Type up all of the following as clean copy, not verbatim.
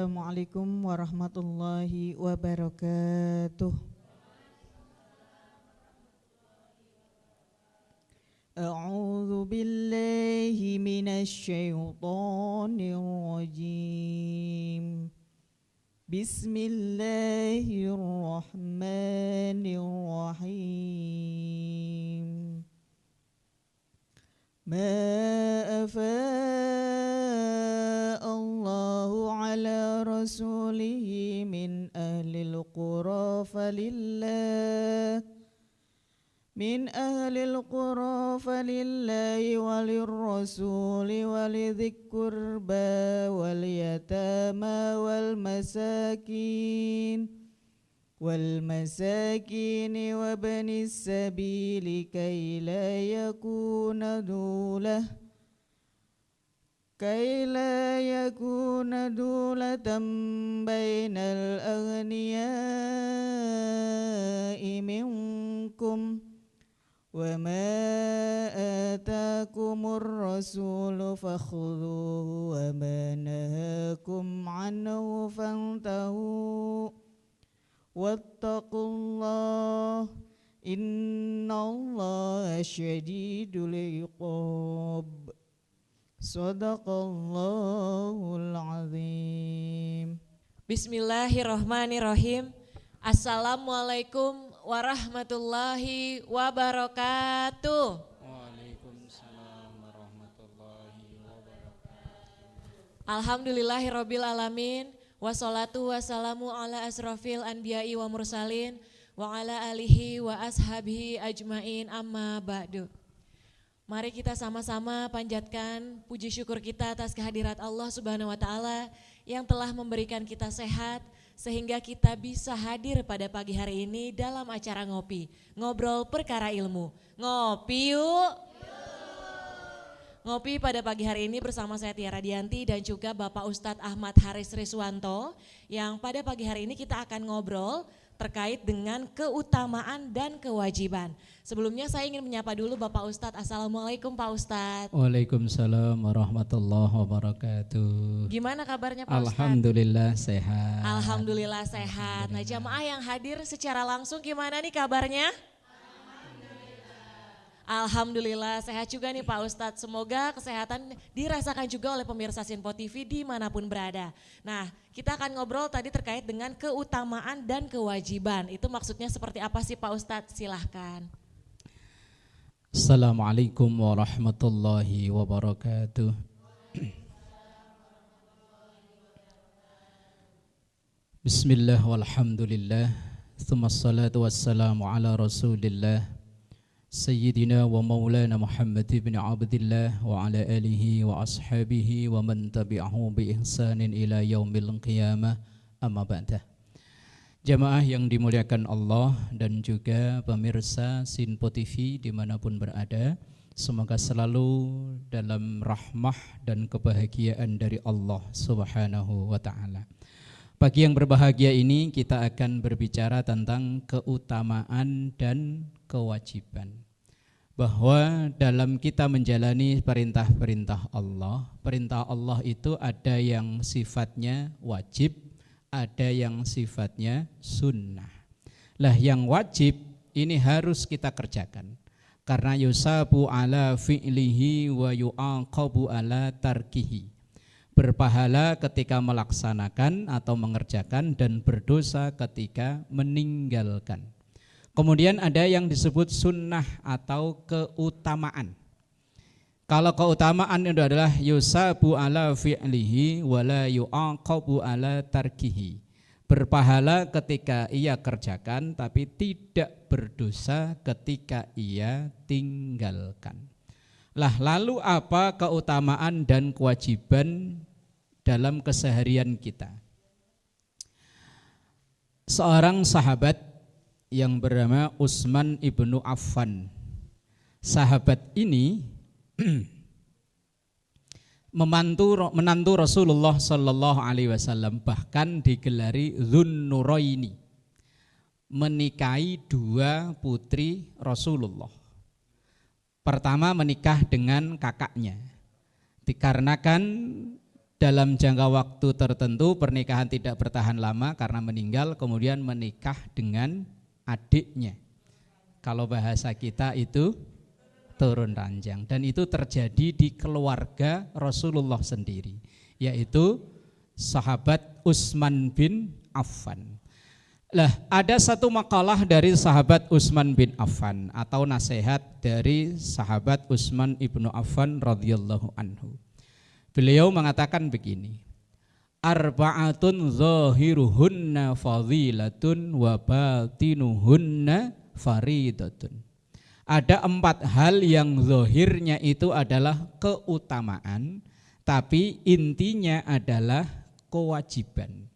Assalamualaikum warahmatullahi wabarakatuh. A'udzu billahi minasy syaithanir rajim. Bismillahirrahmanirrahim. Ma afa Allahu ala rasulihi min ahlil qura falillah falillahi walirrasuli walidhil qurba wal yatama wal masakin wabnis sabili kay la yakuna dulatan bainal aghniyai minkum wa ma atakumur rasulu fakhudhuhu wa ma nahakum anhu fantahu wattaqullah innallaha syadidul iqab. Shadaqallahul azim. Bismillahirrahmanirrahim. Assalamualaikum warahmatullahi wabarakatuh. Waalaikumsalam warahmatullahi wabarakatuh. Alhamdulillahirabbil alamin. Wassalatu wassalamu ala asrafil anbiya'i wa mursalin wa ala alihi wa ashabihi ajmain amma ba'du. Mari kita sama-sama panjatkan puji syukur kita atas kehadirat Allah Subhanahu wa taala yang telah memberikan kita sehat sehingga kita bisa hadir pada pagi hari ini dalam acara ngobrol perkara ilmu. Ngopi yuk. Ngopi pada pagi hari ini bersama saya Tiara Dianti dan juga Bapak Ustadz Ahmad Haris Riswanto yang pada pagi hari ini kita akan ngobrol terkait dengan keutamaan dan kewajiban. Sebelumnya saya ingin menyapa dulu Bapak Ustadz. Assalamualaikum Pak Ustadz. Waalaikumsalam warahmatullahi wabarakatuh. Gimana kabarnya Pak Ustadz? Alhamdulillah sehat. Alhamdulillah sehat. Nah, jamaah yang hadir secara langsung gimana nih kabarnya? Alhamdulillah sehat juga nih Pak Ustadz. Semoga kesehatan dirasakan juga oleh pemirsa Sinpo TV dimanapun berada. Nah, kita akan ngobrol tadi terkait dengan keutamaan dan kewajiban. Itu maksudnya seperti apa sih Pak Ustadz? Silahkan. Assalamualaikum warahmatullahi wabarakatuh. Bismillah walhamdulillah. Tsumma salatu wassalamu ala rasulillah. Sayyidina wa maulana Muhammad ibn Abdillah wa ala alihi wa ashabihi wa man tabi'ahu bi ihsanin ila yaumil qiyamah amma ba'dah. Jamaah yang dimuliakan Allah dan juga pemirsa Sinpo TV dimanapun berada, semoga selalu dalam rahmah dan kebahagiaan dari Allah Subhanahu wa ta'ala. Pagi yang berbahagia ini kita akan berbicara tentang keutamaan dan kewajiban. Bahwa dalam kita menjalani perintah-perintah Allah itu ada yang sifatnya wajib, ada yang sifatnya sunnah. Lah yang wajib ini harus kita kerjakan. Karena yusabu ala fi'lihi wa yu'aqabu ala tarkihi. Berpahala ketika melaksanakan atau mengerjakan dan berdosa ketika meninggalkan. Kemudian ada yang disebut sunnah atau keutamaan. Kalau keutamaan itu adalah yusabu ala fi'lihi wa la yu'aqabu ala tarkihi. Berpahala ketika ia kerjakan tapi tidak berdosa ketika ia tinggalkan. Lah lalu apa keutamaan dan kewajiban dalam keseharian kita? Seorang sahabat yang bernama Utsman ibnu Affan. Sahabat ini menantu Rasulullah Sallallahu Alaihi Wasallam, bahkan digelari Dzunnuraini, menikahi dua putri Rasulullah. Pertama menikah dengan kakaknya, dikarenakan dalam jangka waktu tertentu, pernikahan tidak bertahan lama karena meninggal, kemudian menikah dengan adiknya. Kalau bahasa kita itu turun ranjang, dan itu terjadi di keluarga Rasulullah sendiri, yaitu sahabat Utsman bin Affan. Lah, ada satu makalah dari sahabat Utsman bin Affan atau nasihat dari sahabat Utsman ibnu Affan radhiyallahu anhu. Beliau mengatakan begini, arba'atun zahiruhunna fadilatun wa batinuhunna faridatun. Ada 4 hal yang zahirnya itu adalah keutamaan, tapi intinya adalah kewajiban.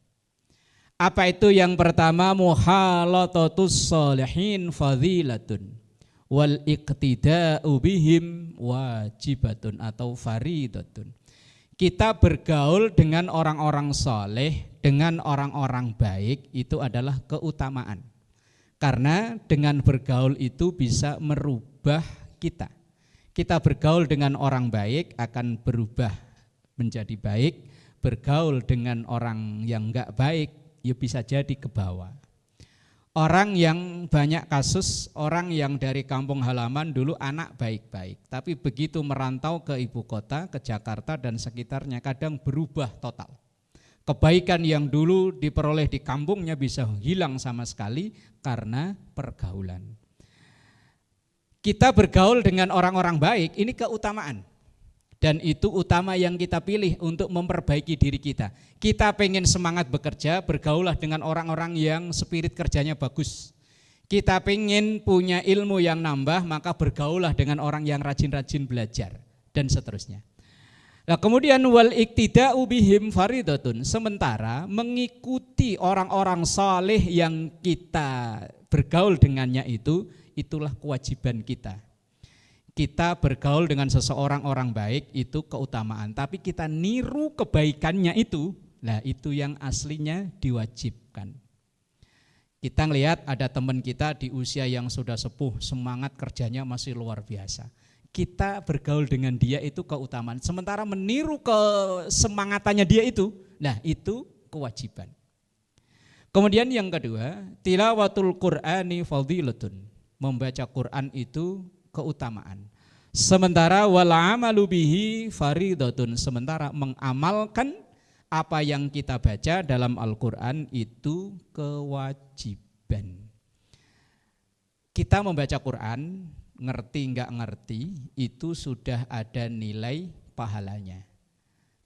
Apa itu? Yang pertama, muhalatatus sholihin fadilatun wal iqtida'u bihim wajibatun atau faridatun. Kita bergaul dengan orang-orang soleh, dengan orang-orang baik, itu adalah keutamaan. Karena dengan bergaul itu bisa merubah kita. Kita bergaul dengan orang baik akan berubah menjadi baik. Bergaul dengan orang yang enggak baik, ya bisa jadi ke bawah. Orang yang banyak kasus, orang yang dari kampung halaman dulu anak baik-baik, tapi begitu merantau ke ibu kota, ke Jakarta dan sekitarnya, kadang berubah total. Kebaikan yang dulu diperoleh di kampungnya bisa hilang sama sekali karena pergaulan. Kita bergaul dengan orang-orang baik, ini keutamaan. Dan itu utama yang kita pilih untuk memperbaiki diri kita. Kita pengen semangat bekerja, bergaulah dengan orang-orang yang spirit kerjanya bagus. Kita pengen punya ilmu yang nambah, maka bergaulah dengan orang yang rajin-rajin belajar, dan seterusnya. Nah, kemudian wal iktida'u bihim faridatun. Sementara mengikuti orang-orang saleh yang kita bergaul dengannya itulah kewajiban kita. Kita bergaul dengan seseorang orang baik itu keutamaan, tapi kita niru kebaikannya itu, nah itu yang aslinya diwajibkan. Kita ngelihat ada teman kita di usia yang sudah sepuh, semangat kerjanya masih luar biasa. Kita bergaul dengan dia itu keutamaan, sementara meniru kesemangatannya dia itu, nah itu kewajiban. Kemudian yang kedua, tilawatul Qur'ani fadilatun. Membaca Quran itu keutamaan. Sementara wal amalu bihi faridatun, sementara mengamalkan apa yang kita baca dalam Al-Qur'an itu kewajiban. Kita membaca Quran, ngerti enggak ngerti, itu sudah ada nilai pahalanya.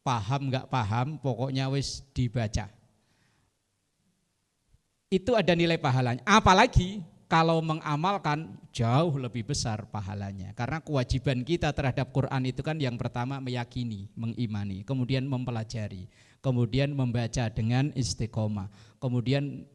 Paham enggak paham, pokoknya wis dibaca. Itu ada nilai pahalanya. Apalagi kalau mengamalkan jauh lebih besar pahalanya. Karena kewajiban kita terhadap Quran itu kan yang pertama meyakini, mengimani, kemudian mempelajari, kemudian membaca dengan istiqomah, kemudian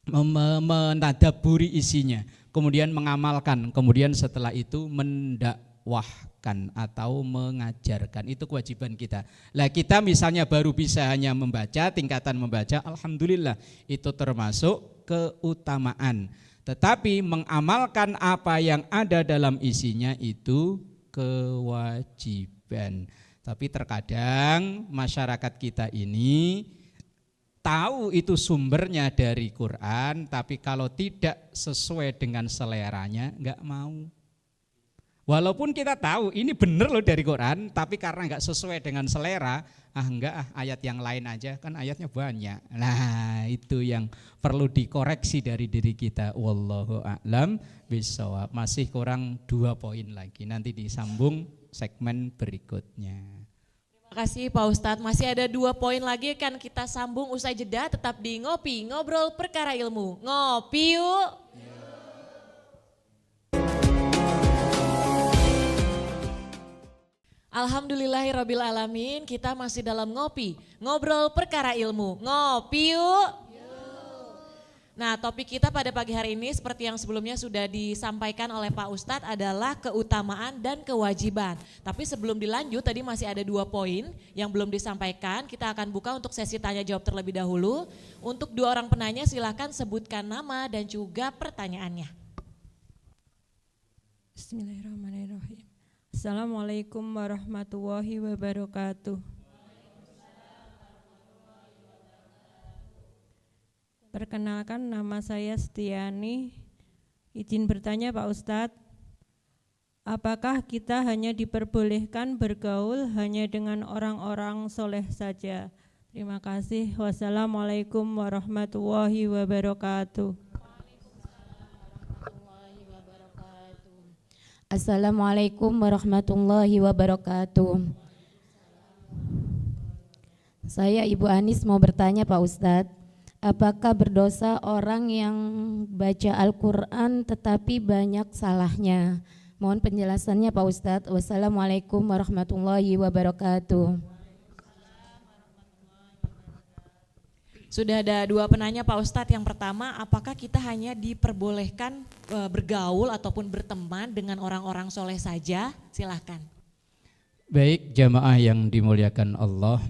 mentadabburi isinya, kemudian mengamalkan, kemudian setelah itu mendakwahkan atau mengajarkan. Itu kewajiban kita. Lah kita misalnya baru bisa hanya membaca, tingkatan membaca, alhamdulillah itu termasuk keutamaan. Tetapi mengamalkan apa yang ada dalam isinya itu kewajiban. Tapi terkadang masyarakat kita ini tahu itu sumbernya dari Quran, tapi kalau tidak sesuai dengan seleranya enggak mau. Walaupun kita tahu ini benar loh dari Quran, tapi karena enggak sesuai dengan selera, ayat yang lain aja, kan ayatnya banyak. Nah itu yang perlu dikoreksi dari diri kita. Wallahu a'lam bishawab. Masih kurang 2 poin lagi, nanti disambung segmen berikutnya. Terima kasih Pak Ustadz, masih ada 2 poin lagi kan kita sambung usai jeda. Tetap di Ngopi, Ngobrol Perkara Ilmu. Ngopi yuk. Alhamdulillahirrabbilalamin, kita masih dalam Ngopi, Ngobrol Perkara Ilmu. Ngopi yuk. Nah, topik kita pada pagi hari ini seperti yang sebelumnya sudah disampaikan oleh Pak Ustadz adalah keutamaan dan kewajiban. Tapi sebelum dilanjut, tadi masih ada 2 poin yang belum disampaikan. Kita akan buka untuk sesi tanya jawab terlebih dahulu. Untuk 2 orang penanya silakan sebutkan nama dan juga pertanyaannya. Bismillahirrahmanirrahim. Assalamualaikum warahmatullahi wabarakatuh. Perkenalkan, nama saya Setiani. Izin bertanya Pak Ustadz, apakah kita hanya diperbolehkan bergaul hanya dengan orang-orang soleh saja? Terima kasih. Wassalamualaikum warahmatullahi wabarakatuh. Assalamualaikum warahmatullahi wabarakatuh. Saya Ibu Anis mau bertanya Pak Ustadz, apakah berdosa orang yang baca Al-Quran tetapi banyak salahnya? Mohon penjelasannya Pak Ustadz. Wassalamualaikum warahmatullahi wabarakatuh. Sudah ada 2 penanya Pak Ustadz. Yang pertama, apakah kita hanya diperbolehkan bergaul ataupun berteman dengan orang-orang soleh saja? Silahkan. Baik, jamaah yang dimuliakan Allah.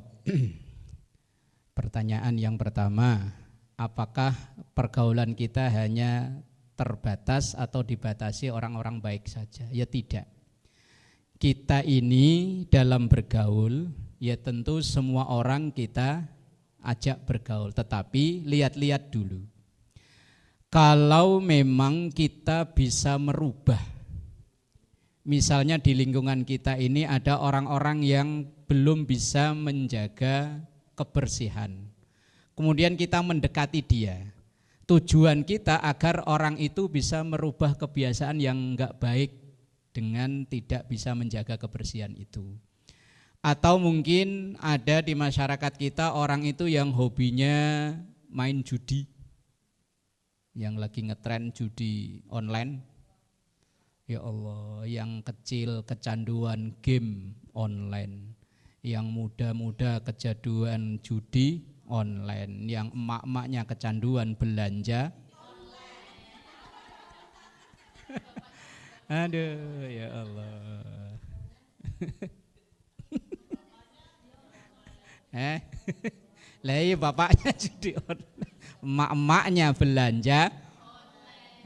Pertanyaan yang pertama, apakah pergaulan kita hanya terbatas atau dibatasi orang-orang baik saja? Ya tidak. Kita ini dalam bergaul, ya tentu semua orang kita ajak bergaul, tetapi lihat-lihat dulu. Kalau memang kita bisa merubah, misalnya di lingkungan kita ini ada orang-orang yang belum bisa menjaga kebersihan, kemudian kita mendekati dia. Tujuan kita agar orang itu bisa merubah kebiasaan yang enggak baik dengan tidak bisa menjaga kebersihan itu. Atau mungkin ada di masyarakat kita orang itu yang hobinya main judi, yang lagi ngetren judi online. Ya Allah, yang kecil kecanduan game online, yang muda-muda kecanduan judi online, yang emak-emaknya kecanduan belanja online. Aduh, ya Allah. Lah iya bapaknya judi online, emak-emaknya belanja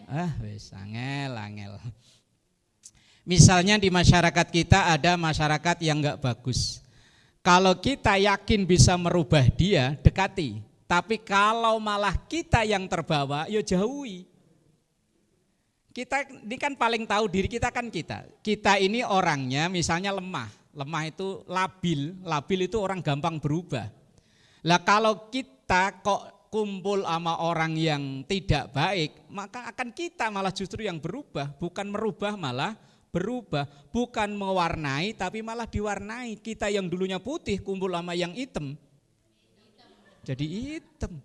online. Wis angel. Misalnya di masyarakat kita ada masyarakat yang enggak bagus. Kalau kita yakin bisa merubah dia, dekati. Tapi kalau malah kita yang terbawa, ya jauhi. Kita ini kan paling tahu diri kita kan kita. Kita ini orangnya misalnya lemah. Lemah itu labil. Labil itu orang gampang berubah. Lah kalau kita kok kumpul sama orang yang tidak baik, maka akan kita malah justru yang berubah. Bukan merubah malah berubah, bukan mewarnai tapi malah diwarnai. Kita yang dulunya putih kumpul sama yang hitam, jadi hitam.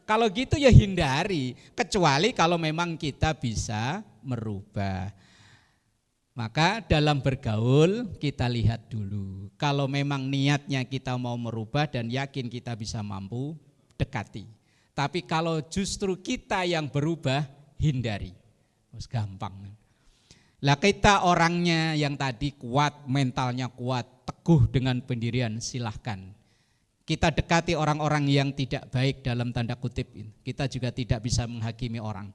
Kalau gitu ya hindari, kecuali kalau memang kita bisa merubah. Maka dalam bergaul kita lihat dulu. Kalau memang niatnya kita mau merubah dan yakin kita bisa mampu, dekati. Tapi kalau justru kita yang berubah, hindari. Terus gampang. Lah kita orangnya yang tadi kuat, mentalnya kuat, teguh dengan pendirian, silahkan. Kita dekati orang-orang yang tidak baik dalam tanda kutip. Kita juga tidak bisa menghakimi orang.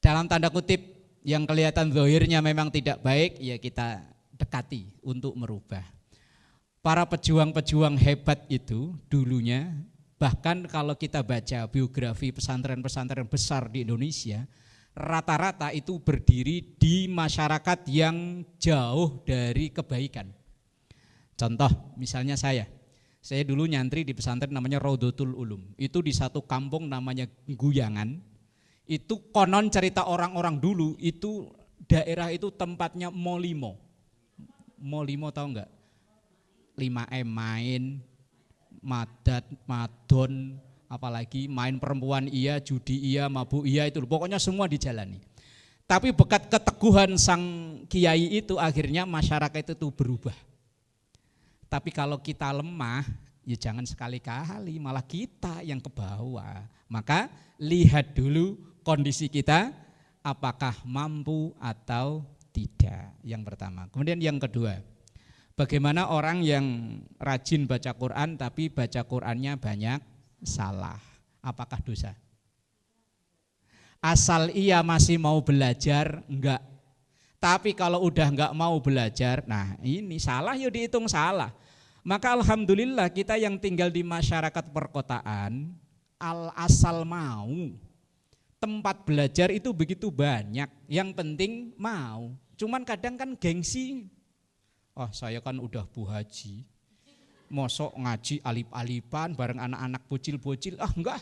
Dalam tanda kutip yang kelihatan zahirnya memang tidak baik, ya kita dekati untuk merubah. Para pejuang-pejuang hebat itu dulunya, bahkan kalau kita baca biografi pesantren-pesantren besar di Indonesia, rata-rata itu berdiri di masyarakat yang jauh dari kebaikan. Contoh misalnya saya dulu nyantri di pesantren namanya Raudhatul Ulum. Itu di satu kampung namanya Guyangan. Itu konon cerita orang-orang dulu itu daerah itu tempatnya Molimo. Molimo tahu enggak? 5M main, madat, madon, apalagi main perempuan iya, judi iya, mabuk iya, itu pokoknya semua dijalani. Tapi berkat keteguhan sang kiai itu akhirnya masyarakat itu berubah. Tapi kalau kita lemah, ya jangan sekali-kali malah kita yang ke bawah. Maka lihat dulu kondisi kita apakah mampu atau tidak, yang pertama. Kemudian yang kedua, bagaimana orang yang rajin baca Quran tapi baca Qurannya banyak salah, apakah dosa? Asal ia masih mau belajar, enggak. Tapi kalau udah enggak mau belajar, nah ini salah, ya dihitung salah. Maka alhamdulillah kita yang tinggal di masyarakat perkotaan, soal asal mau. Tempat belajar itu begitu banyak, yang penting mau. Cuman kadang kan gengsi. Saya kan udah Bu Haji, mosok ngaji alip-alipan bareng anak-anak bocil-bocil. Enggak,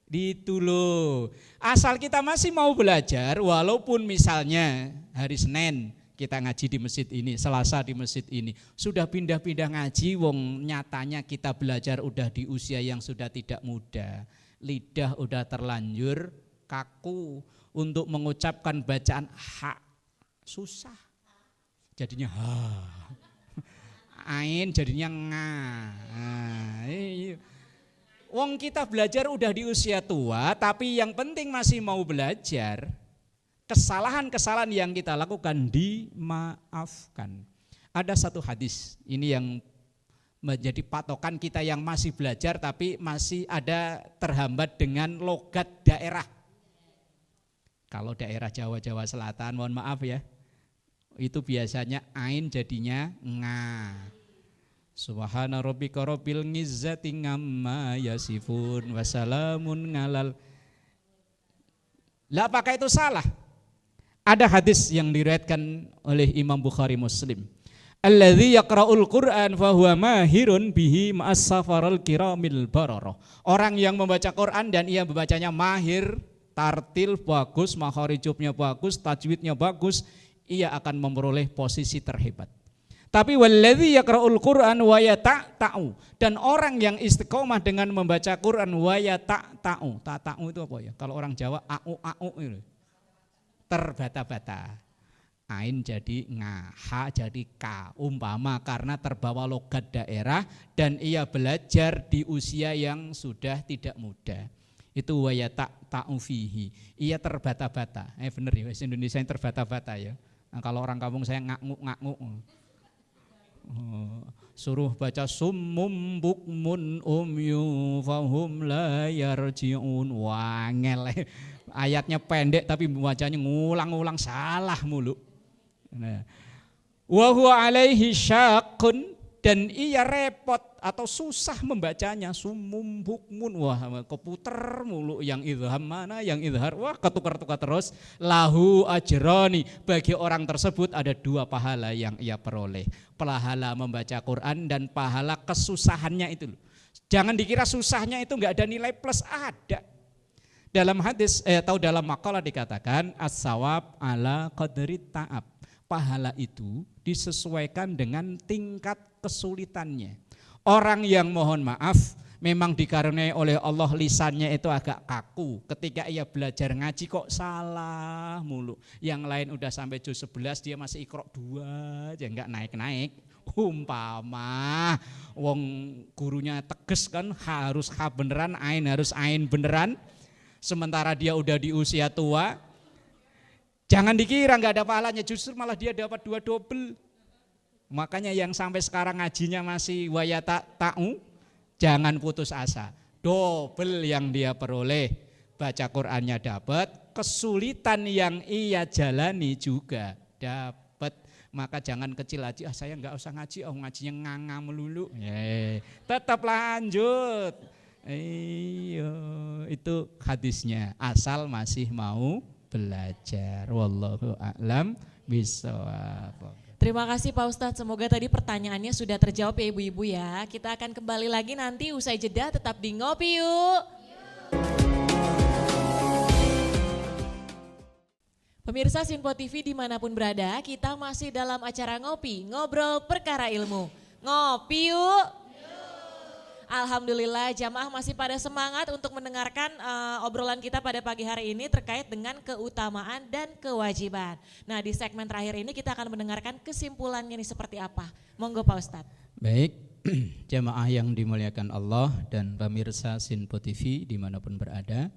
itu loh. Asal kita masih mau belajar, walaupun misalnya hari Senin kita ngaji di masjid ini, Selasa di masjid ini, sudah pindah-pindah ngaji, wong nyatanya kita belajar udah di usia yang sudah tidak muda, lidah udah terlanjur kaku untuk mengucapkan bacaan ha, susah, jadinya ha, ain jadinya nga. Wong kita belajar udah di usia tua, tapi yang penting masih mau belajar. Kesalahan-kesalahan yang kita lakukan dimaafkan. Ada satu hadis, ini yang menjadi patokan kita yang masih belajar tapi masih ada terhambat dengan logat daerah. Kalau daerah Jawa Selatan, mohon maaf ya, itu biasanya ain jadinya nga. Subhana rabbika rabbil izzati ngamma yasifun wassalamun ngalal. Lah apakah itu salah? Ada hadis yang diriwayatkan oleh Imam Bukhari Muslim. Alladzi yaqra'ul Qur'an fa huwa mahirun bihi ma'as safaril kiramil bararah. Orang yang membaca Quran dan ia membacanya mahir, tartil bagus, makharijubnya bagus, tajwidnya bagus, ia akan memperoleh posisi terhebat. Tapi walladzi yaqra'ul Qur'an wa yata'u, dan orang yang istiqomah dengan membaca Quran wa yata'u. Ta'u itu apa ya? Kalau orang Jawa au itu. Terbata-bata. Ain jadi nga, ha jadi ka. Umpama karena terbawa logat daerah dan ia belajar di usia yang sudah tidak muda. Itu wa yata'u fihi. Ia terbata-bata. Bener ya, bahasa Indonesia yang terbata-bata ya. Nah, kalau orang kampung saya ngakuk-ngakuk. Suruh baca summum bukmun umyu fahum la yarji'un. Wangel. Ayatnya pendek tapi bacanya ngulang-ngulang salah mulu. Nah, wa huwa alaihi syaqqun, dan ia repot atau susah membacanya. Summum bukmun, wah keputer mulu, yang idham mana, yang idhar, wah ketukar-tukar terus. Lahu ajrani, bagi orang tersebut ada 2 pahala yang ia peroleh. Pahala membaca Quran dan pahala kesusahannya itu. Jangan dikira susahnya itu enggak ada nilai plus, ada. Dalam hadis atau dalam makalah dikatakan as-sawab ala qadri ta'ab. Pahala itu disesuaikan dengan tingkat kesulitannya. Orang yang mohon maaf memang dikaruniai oleh Allah lisannya itu agak kaku. Ketika ia belajar ngaji kok salah mulu. Yang lain udah sampai juz 11 dia masih iqra 2 aja, enggak naik-naik. Umpama wong gurunya tegas kan harus ha beneran, ain harus ain beneran. Sementara dia udah di usia tua, jangan dikira nggak ada pahalanya, justru malah dia dapat 2 double. Makanya yang sampai sekarang ngajinya masih wayata ta'u, jangan putus asa. Double yang dia peroleh, baca Qur'annya dapat, kesulitan yang ia jalani juga dapat. Maka jangan kecil hati, saya nggak usah ngaji, ngajinya nganga melulu. Tetap lanjut. Iya, itu hadisnya, asal masih mau belajar. Wallahu a'lam bishawab. Terima kasih Pak Ustadz, semoga tadi pertanyaannya sudah terjawab ya ibu-ibu ya. Kita akan kembali lagi nanti usai jeda, tetap di Ngopi Yuk. Pemirsa Sinpo TV dimanapun berada, kita masih dalam acara Ngopi, ngobrol perkara ilmu. Ngopi Yuk. Alhamdulillah jamaah masih pada semangat untuk mendengarkan obrolan kita pada pagi hari ini terkait dengan keutamaan dan kewajiban. Nah di segmen terakhir ini kita akan mendengarkan kesimpulannya nih seperti apa. Monggo Pak Ustadz. Baik, jamaah yang dimuliakan Allah dan pemirsa Sinpo TV dimanapun berada,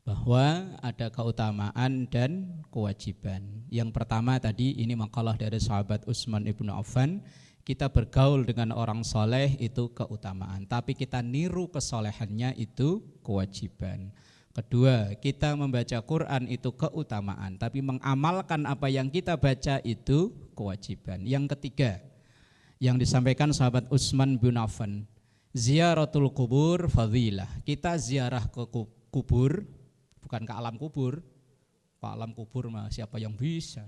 bahwa ada keutamaan dan kewajiban. Yang pertama tadi ini makalah dari sahabat Utsman ibnu Affan. Kita bergaul dengan orang soleh itu keutamaan, tapi kita niru kesolehannya itu kewajiban. Kedua, kita membaca Quran itu keutamaan, tapi mengamalkan apa yang kita baca itu kewajiban. Yang ketiga, yang disampaikan sahabat Utsman bin Affan, Ziaratul kubur fadilah. Kita ziarah ke kubur, bukan ke alam kubur. Ke alam kubur mah siapa yang bisa.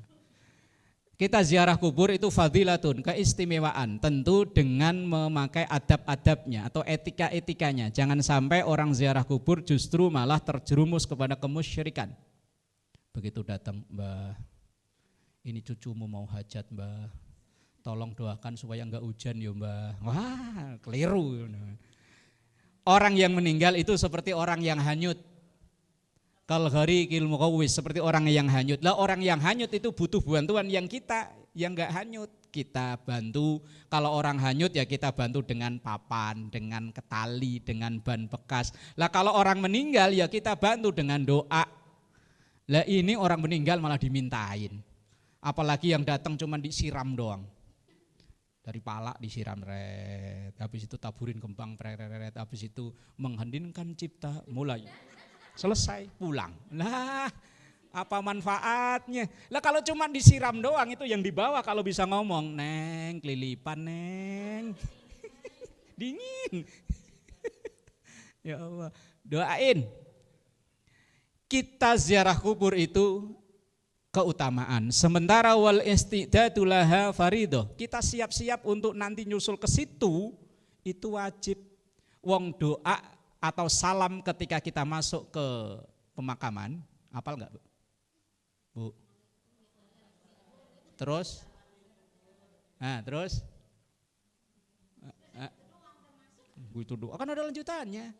Kita ziarah kubur itu fadilatun, keistimewaan. Tentu dengan memakai adab-adabnya atau etika-etikanya. Jangan sampai orang ziarah kubur justru malah terjerumus kepada kemusyrikan. Begitu datang, Mbah, ini cucumu mau hajat, Mbah. Tolong doakan supaya enggak hujan ya, Mbah. Wah, keliru. Orang yang meninggal itu seperti orang yang hanyut. Kal gharikil muqawwis, seperti orang yang hanyut. Lah orang yang hanyut itu butuh bantuan yang kita yang enggak hanyut. Kita bantu. Kalau orang hanyut ya kita bantu dengan papan, dengan ketali, dengan ban bekas. Lah kalau orang meninggal ya kita bantu dengan doa. Lah ini orang meninggal malah dimintain. Apalagi yang datang cuma disiram doang. Dari palak disiram ret, habis itu taburin kembang ret, habis itu menghendingkan cipta, mulai selesai pulang. Lah apa manfaatnya? Lah kalau cuma disiram doang itu yang dibawa kalau bisa ngomong, neng kelilipan neng, dingin. Ya Allah, doain. Kita ziarah kubur itu keutamaan. Sementara wal istidadu laha faridoh. Kita siap-siap untuk nanti nyusul ke situ itu wajib. Wong doa atau salam ketika kita masuk ke pemakaman, hafal enggak, Bu? Terus? Nah, terus? Itu doa kan ada lanjutannya.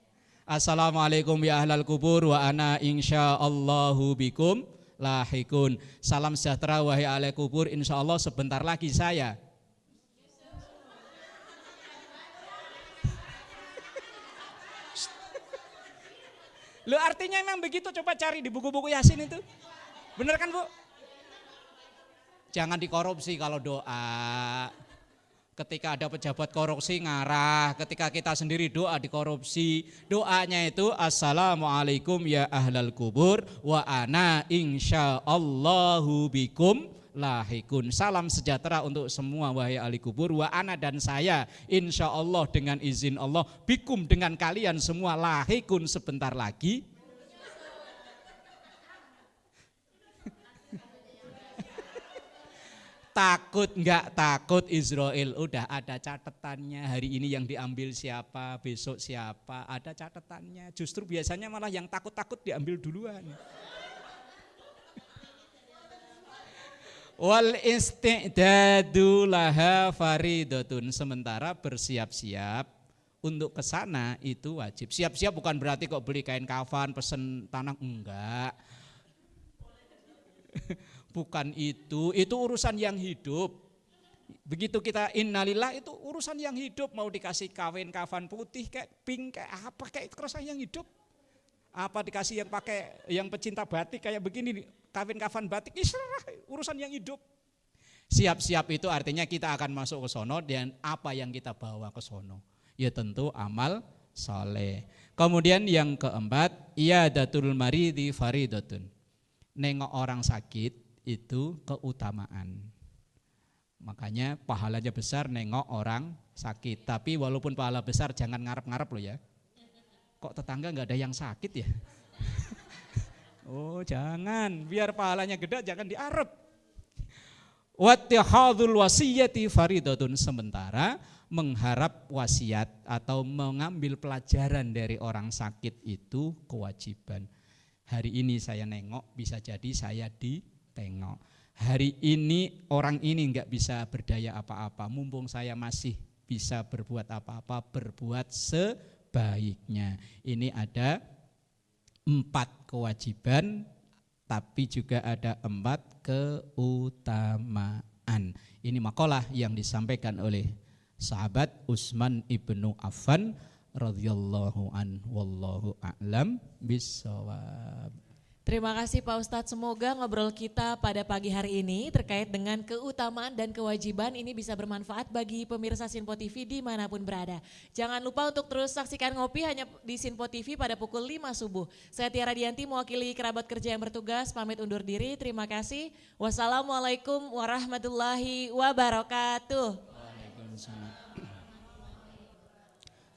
Assalamualaikum ya ahlal kubur wa ana insyaallahu bikum lahikun. Salam sejahtera wahai ahli kubur, insyaallah sebentar lagi saya. Lo artinya memang begitu, coba cari di buku-buku Yasin itu. Bener kan, Bu? Jangan dikorupsi kalau doa. Ketika ada pejabat korupsi ngarah, ketika kita sendiri doa dikorupsi. Doanya itu assalamualaikum ya ahlal kubur wa ana insyaallahu bikum lahikun. Salam sejahtera untuk semua wahai ahli kubur, wa ana dan saya insyaallah dengan izin Allah bikum dengan kalian semua lahikun sebentar lagi. Takut enggak takut Israel, udah ada catatannya. Hari ini yang diambil siapa, besok siapa, ada catatannya. Justru biasanya malah yang takut-takut diambil duluan. Wal istidadu laha faridatun. Sementara bersiap-siap untuk ke sana itu wajib. Siap-siap bukan berarti kok beli kain kafan, pesen tanah, enggak. Bukan itu urusan yang hidup. Begitu kita innalillah itu urusan yang hidup, mau dikasih kafan putih kayak pink kayak apa kayak itu urusan yang hidup. Apa dikasih yang pakai yang pecinta batik kayak begini kafan batik, urusan yang hidup. Siap-siap itu artinya kita akan masuk ke sono dan apa yang kita bawa ke sono? Ya tentu amal soleh. Kemudian yang keempat, iyadatul maridi faridatun. Nengok orang sakit itu keutamaan. Makanya pahalanya besar nengok orang sakit. Tapi walaupun pahala besar jangan ngarep-ngarep loh ya. Kok tetangga nggak ada yang sakit ya? Oh jangan, biar pahalanya gede jangan diarep. Wattihadzul wasiyati faridatun. Sementara mengharap wasiat atau mengambil pelajaran dari orang sakit itu kewajiban. Hari ini saya nengok, bisa jadi saya ditengok. Hari ini orang ini enggak bisa berdaya apa-apa, mumpung saya masih bisa berbuat apa-apa, berbuat sebaiknya. Ini ada 4 kewajiban, tapi juga ada 4 keutamaan. Ini makalah yang disampaikan oleh sahabat Utsman ibnu Affan radhiyallahu an, wallahu a'lam bissawab. Terima kasih Pak Ustadz, semoga ngobrol kita pada pagi hari ini terkait dengan keutamaan dan kewajiban ini bisa bermanfaat bagi pemirsa Sinpo TV dimanapun berada. Jangan lupa untuk terus saksikan Ngopi hanya di Sinpo TV pada pukul 5 subuh. Saya Tiara Dianti mewakili kerabat kerja yang bertugas, pamit undur diri, terima kasih. Wassalamualaikum warahmatullahi wabarakatuh. Waalaikumsalam.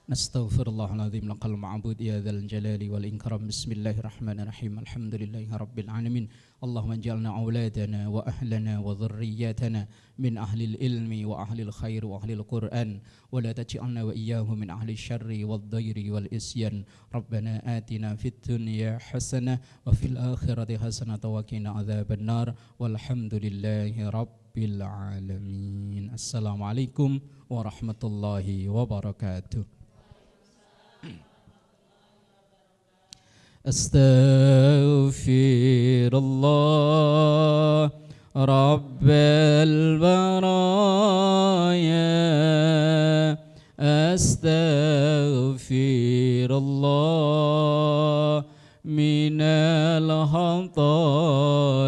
Nastaghfirullahaladzim laqal ma'bud ya dzal jalali wal ikram. Bismillahirrahmanirrahim. Alhamdulillahi rabbil alamin. Allahumma ij'alna auladana wa ahlana wa dhurriyyatana min ahlil ilmi wa ahlil khair wa ahlil Qur'an wa la taj'alna wa iyyahum min ahlil syarri wad dhairi wal isyan. Rabbana atina fid dunya hasanah wa fil akhirati hasanah wa qina adzabannar. Walhamdulillahi rabbil alamin. Assalamualaikum warahmatullahi wabarakatuh. Astaghfirullah Rabbal baraya. Astaghfirullah minal khataya.